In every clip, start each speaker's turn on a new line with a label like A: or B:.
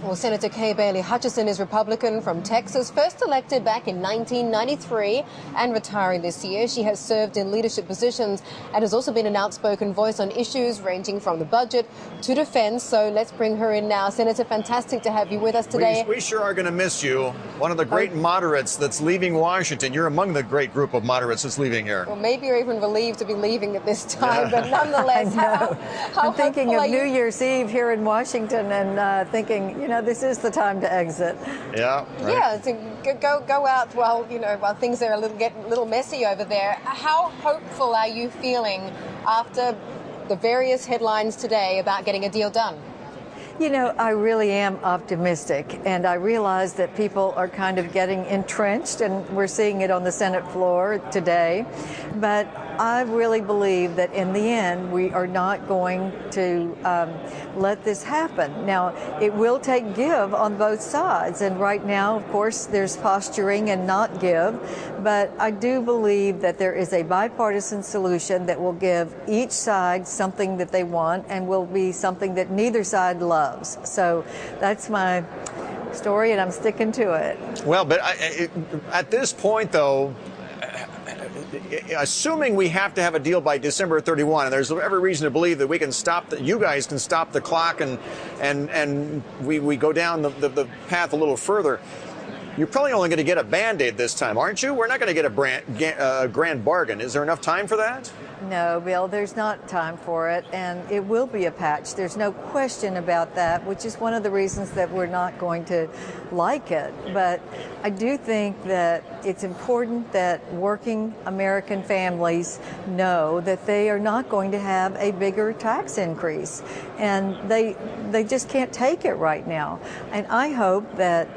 A: Well, Senator Kay Bailey Hutchison is Republican from Texas, first elected back in 1993 and retiring this year. She has served in leadership positions and has also been an outspoken voice on issues ranging from the budget to defense. So let's bring her in now. Senator, fantastic to have you with us today.
B: We sure are going to miss you. One of the great moderates that's leaving Washington. You're among the great group of moderates that's leaving here.
A: Well, maybe you're even relieved to be leaving at this time, but nonetheless, how
C: I'm thinking of New Year's Eve here in Washington and thinking, you know, this is the time to exit.
B: Yeah. Right.
A: Yeah, to go out while things are getting a little messy over there. How hopeful are you feeling after the various headlines today about getting a deal done?
C: You know, I really am optimistic, and I realize that people are kind of getting entrenched, and we're seeing it on the Senate floor today. But I really believe that in the end, we are not going to let this happen. Now, it will take give on both sides, and right now, of course, there's posturing and not give. But I do believe that there is a bipartisan solution that will give each side something that they want and will be something that neither side loves. So that's my story, and I'm sticking to it.
B: Well, but at this point, though, assuming we have to have a deal by December 31, and there's every reason to believe that we can you guys can stop the clock, and we go down the path a little further. You're probably only going to get a Band-Aid this time, aren't you? We're not going to get a grand bargain. Is there enough time for that?
C: No, Bill, there's not time for it, and it will be a patch. There's no question about that, which is one of the reasons that we're not going to like it. But I do think that it's important that working American families know that they are not going to have a bigger tax increase, and they just can't take it right now. And I hope that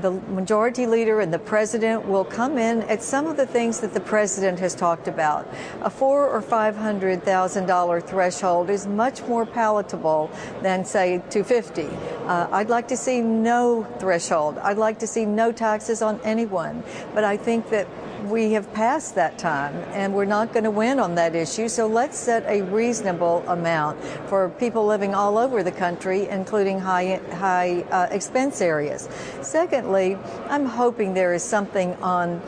C: the majority leader and the president will come in at some of the things that the president has talked about. A $400,000 or $500,000 threshold is much more palatable than, say, $250,000. I'd like to see no threshold. I'd like to see no taxes on anyone. But I think that we have passed that time, and we're not going to win on that issue. So let's set a reasonable amount for people living all over the country, including high expense areas. Secondly, I'm hoping there is something on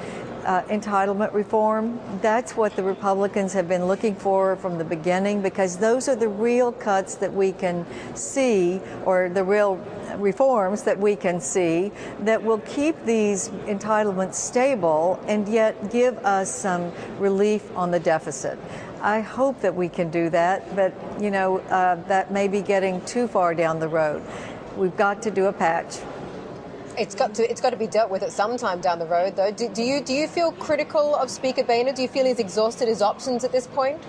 C: entitlement reform. That's what the Republicans have been looking for from the beginning, because those are the real cuts that we can see, or the real reforms that we can see that will keep these entitlements stable and yet give us some relief on the deficit. I hope that we can do that, but you know, that may be getting too far down the road. We've got to do a patch.
A: It's got to be dealt with at some time down the road, though. Do you feel critical of Speaker Boehner? Do you feel he's exhausted his options at this point?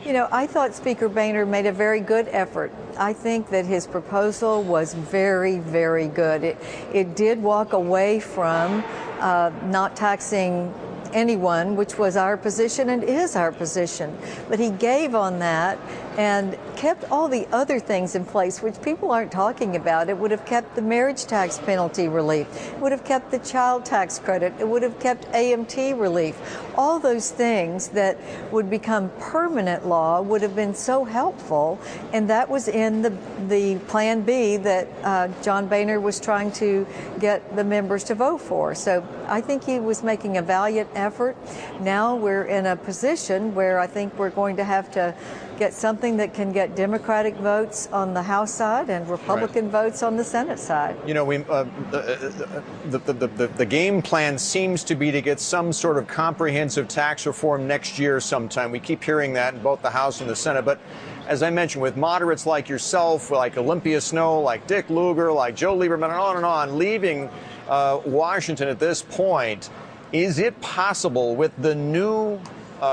C: You know, I thought Speaker Boehner made a very good effort. I think that his proposal was very, very good. It did walk away from not taxing anyone, which was our position and is our position. But he gave on that and kept all the other things in place, which people aren't talking about. It would have kept the marriage tax penalty relief. It would have kept the child tax credit. It would have kept AMT relief. All those things that would become permanent law would have been so helpful, and that was in the Plan B that John Boehner was trying to get the members to vote for. So I think he was making a valiant effort. Now we're in a position where I think we're going to have to get something that can get Democratic votes on the House side and Republican votes on the Senate side.
B: You know, the game plan seems to be to get some sort of comprehensive tax reform next year sometime. We keep hearing that in both the House and the Senate. But as I mentioned, with moderates like yourself, like Olympia Snowe, like Dick Lugar, like Joe Lieberman, and on, leaving Washington at this point, is it possible with the new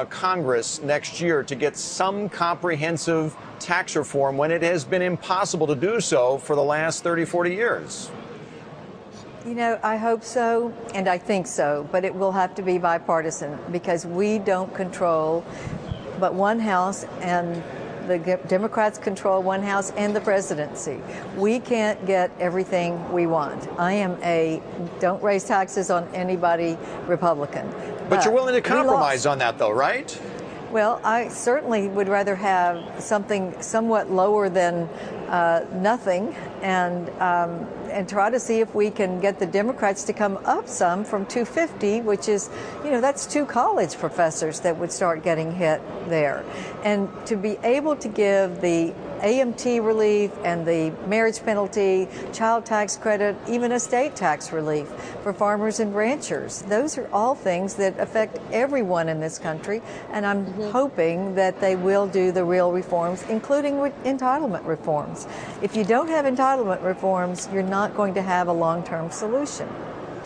B: Congress next year to get some comprehensive tax reform when it has been impossible to do so for the last 30, 40 years?
C: You know, I hope so, and I think so, but it will have to be bipartisan, because we don't control but one House, and the Democrats control one House and the presidency. We can't get everything we want. I am a don't raise taxes on anybody Republican.
B: But you're willing to compromise on that, though, right?
C: Well, I certainly would rather have something somewhat lower than nothing, and try to see if we can get the Democrats to come up some from 250, which is, that's 2 college professors that would start getting hit there. And to be able to give the AMT relief and the marriage penalty, child tax credit, even estate tax relief for farmers and ranchers. Those are all things that affect everyone in this country, and I'm hoping that they will do the real reforms, including entitlement reforms. If you don't have entitlement reforms, you're not going to have a long-term solution.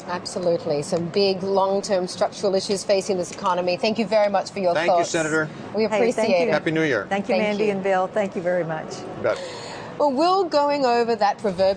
A: Absolutely. Some big long-term structural issues facing this economy. Thank you very much for your thoughts.
B: Thank you, Senator.
A: We appreciate it.
B: Happy New Year.
C: Thank you, Mandy and Bill. Thank you very much.
B: You bet.
A: Well, we're going over that proverbial